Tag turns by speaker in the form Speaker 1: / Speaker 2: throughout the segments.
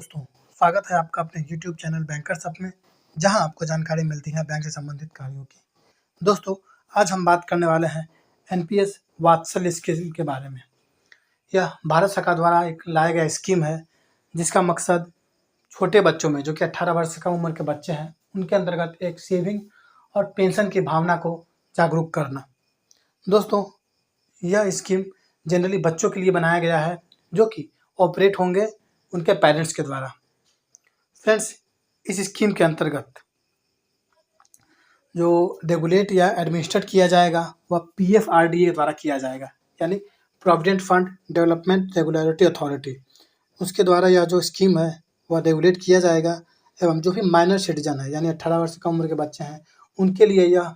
Speaker 1: दोस्तों, स्वागत है आपका अपने यूट्यूब चैनल बैंकर्स अप में, जहां आपको जानकारी मिलती है बैंक से संबंधित कार्यों की। दोस्तों, आज हम बात करने वाले हैं एनपीएस वात्सल्य स्कीम के बारे में। यह भारत सरकार द्वारा एक लाया गया स्कीम है, जिसका मकसद छोटे बच्चों में, जो कि 18 वर्ष से कम उम्र के बच्चे हैं, उनके अंतर्गत एक सेविंग और पेंशन की भावना को जागरूक करना। दोस्तों, यह स्कीम जनरली बच्चों के लिए बनाया गया है, जो कि ऑपरेट होंगे उनके पेरेंट्स के द्वारा। फ्रेंड्स, इस स्कीम के अंतर्गत जो रेगुलेट या एडमिनिस्ट्रेट किया जाएगा वह पीएफआरडीए द्वारा किया जाएगा, यानी provident fund development regulatory authority. उसके द्वारा यह जो स्कीम है वह रेगुलेट किया जाएगा एवं जो भी माइनर सिटीजन है, यानी 18 वर्ष से कम उम्र के बच्चे हैं, उनके लिए यह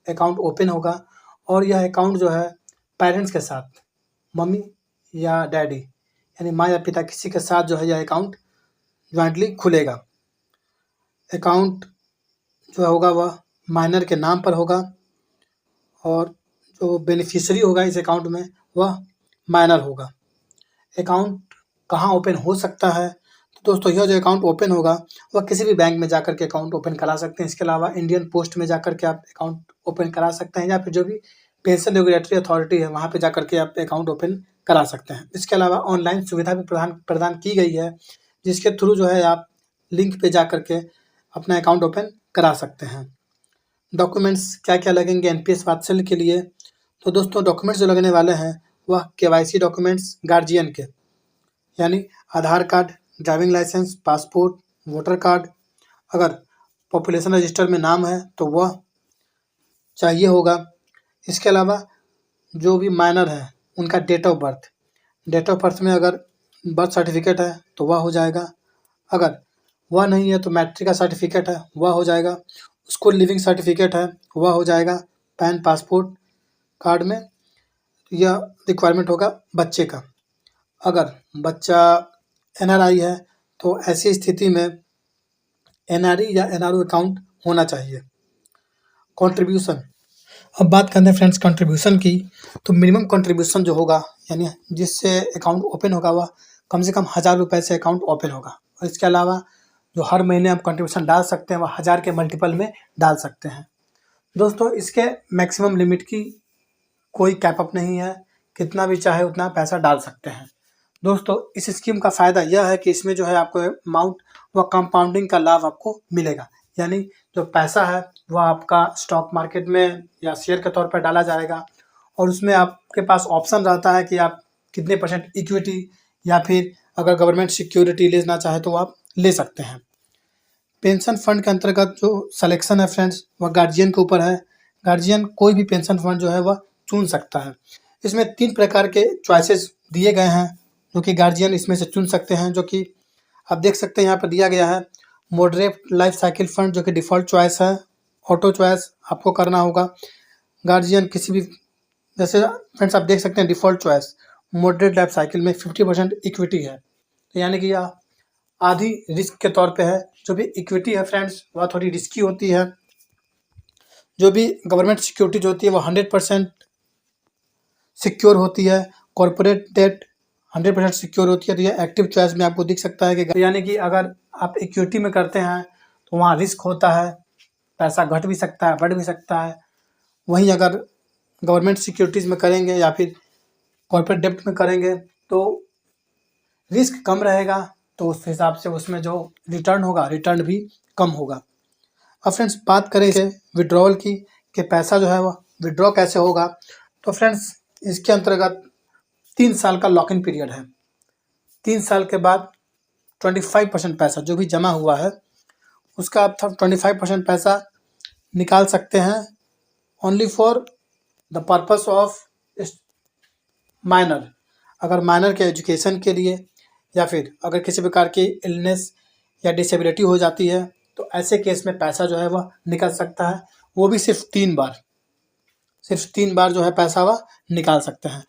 Speaker 1: अकाउंट ओपन होगा। और यह अकाउंट जो है पेरेंट्स के साथ, मम्मी या डैडी यानी माँ या पिता किसी के साथ जो है यह अकाउंट ज्वाइंटली खुलेगा। अकाउंट जो होगा वह माइनर के नाम पर होगा और जो बेनिफिशियरी होगा इस अकाउंट में वह माइनर होगा। अकाउंट कहाँ ओपन हो सकता है? तो दोस्तों, यह जो अकाउंट ओपन होगा वह किसी भी बैंक में जाकर के अकाउंट ओपन करा सकते हैं। इसके अलावा इंडियन पोस्ट में जाकर के आप अकाउंट ओपन करा सकते हैं, या फिर जो भी पेंशन रेगुलेटरी अथॉरिटी है वहाँ पे जाकर के आप अकाउंट ओपन करा सकते हैं। इसके अलावा ऑनलाइन सुविधा भी प्रदान की गई है, जिसके थ्रू जो है आप लिंक पे जाकर के अपना अकाउंट ओपन करा सकते हैं। डॉक्यूमेंट्स क्या क्या लगेंगे एनपीएस वात्सल्य के लिए? तो दोस्तों, डॉक्यूमेंट्स जो लगने वाले हैं वह केवाईसी डॉक्यूमेंट्स गार्जियन के, यानी Aadhaar card, driving licence, passport, voter card. अगर पॉपुलेशन रजिस्टर में नाम है तो वह चाहिए होगा। इसके अलावा जो भी माइनर है उनका डेट ऑफ बर्थ में अगर बर्थ सर्टिफिकेट है तो वह हो जाएगा। अगर वह नहीं है तो मैट्रिक का सर्टिफिकेट है वह हो जाएगा। स्कूल लिविंग सर्टिफिकेट है वह हो जाएगा। पैन पासपोर्ट कार्ड में यह रिक्वायरमेंट होगा बच्चे का। अगर बच्चा एनआरआई है तो ऐसी स्थिति में एनआरई या एनआरओ अकाउंट होना चाहिए। कंट्रीब्यूशन, अब बात करते हैं फ्रेंड्स कंट्रीब्यूशन की। तो मिनिमम कंट्रीब्यूशन जो होगा, यानी जिससे अकाउंट ओपन होगा, वह कम से कम 1000 रुपये से अकाउंट ओपन होगा। और इसके अलावा जो हर महीने आप कंट्रीब्यूशन डाल सकते हैं वह 1000 के मल्टीपल में डाल सकते हैं। दोस्तों, इसके मैक्सिमम लिमिट की कोई कैप अप नहीं है, कितना भी चाहे उतना पैसा डाल सकते हैं। दोस्तों, इस स्कीम का फ़ायदा यह है कि इसमें जो है आपको अमाउंट व कंपाउंडिंग का लाभ आपको मिलेगा, यानी जो पैसा है वह आपका स्टॉक मार्केट में या शेयर के तौर पर डाला जाएगा, और उसमें आपके पास ऑप्शन रहता है कि आप कितने परसेंट इक्विटी या फिर अगर गवर्नमेंट सिक्योरिटी लेना चाहे तो आप ले सकते हैं। पेंशन फंड के अंतर्गत जो सिलेक्शन है फ्रेंड्स वह गार्जियन के ऊपर है। गार्जियन कोई भी पेंशन फंड जो है वह चुन सकता है। इसमें 3 प्रकार के चॉइसेस दिए गए हैं जो कि गार्जियन इसमें से चुन सकते हैं, जो कि आप देख सकते हैं यहाँ पर दिया गया है। मॉडरेट लाइफ साइकिल फंड जो कि डिफ़ॉल्ट चॉइस है, ऑटो चॉइस आपको करना होगा। गार्जियन किसी भी, जैसे फ्रेंड्स आप देख सकते हैं default choice moderate life cycle में 50% इक्विटी है, तो यानी कि यह आधी रिस्क के तौर पे है। जो भी इक्विटी है फ्रेंड्स वह थोड़ी रिस्की होती है। जो भी गवर्नमेंट सिक्योरिटी जो होती है वह 100% सिक्योर होती है। कॉर्पोरेट डेट 100% सिक्योर होती है। तो यह एक्टिव चॉइस में आपको दिख सकता है कि यानी कि अगर आप इक्विटी में करते हैं तो वहाँ रिस्क होता है, पैसा घट भी सकता है, बढ़ भी सकता है। वहीं अगर गवर्नमेंट सिक्योरिटीज़ में करेंगे या फिर कॉर्पोरेट डेब्ट में करेंगे तो रिस्क कम रहेगा, तो उस हिसाब से उसमें जो रिटर्न होगा रिटर्न भी कम होगा। अब फ्रेंड्स बात करें इसे विड्रॉवल की, कि पैसा जो है वह विड्रॉ कैसे होगा। तो फ्रेंड्स इसके अंतर्गत 3 साल का लॉक इन पीरियड है। 3 साल के बाद 25% पैसा जो भी जमा हुआ है उसका आप 25% पैसा निकाल सकते हैं, only for the purpose of minor. अगर माइनर के एजुकेशन के लिए या फिर अगर किसी प्रकार की इलनेस या डिसेबिलिटी हो जाती है तो ऐसे केस में पैसा जो है वह निकल सकता है। वो भी सिर्फ 3 बार जो है पैसा वह निकाल सकते हैं।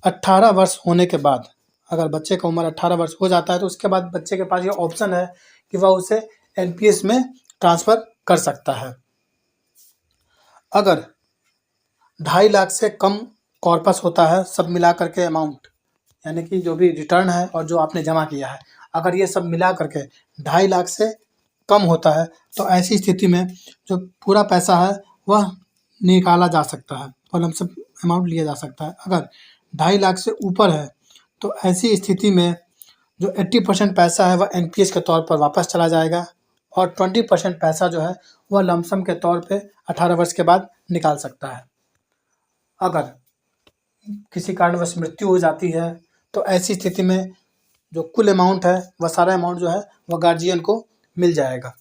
Speaker 1: 18 वर्ष होने के बाद, अगर बच्चे का उम्र 18 वर्ष हो जाता है तो उसके बाद बच्चे के पास ये ऑप्शन है कि वह उसे एनपीएस में ट्रांसफ़र कर सकता है। अगर 2.5 लाख से कम कॉर्पस होता है सब मिला करके अमाउंट, यानी कि जो भी रिटर्न है और जो आपने जमा किया है, अगर ये सब मिला करके 2.5 लाख से कम होता है तो ऐसी स्थिति में जो पूरा पैसा है वह निकाला जा सकता है और लमसम अमाउंट लिया जा सकता है। अगर 2.5 लाख से ऊपर है तो ऐसी स्थिति में जो 80% पैसा है वह एनपीएस के तौर पर वापस चला जाएगा और 20% पैसा जो है वह लमसम के तौर पे 18 वर्ष के बाद निकाल सकता है। अगर किसी कारणवश मृत्यु हो जाती है तो ऐसी स्थिति में जो कुल अमाउंट है वह सारा अमाउंट जो है वह गार्जियन को मिल जाएगा।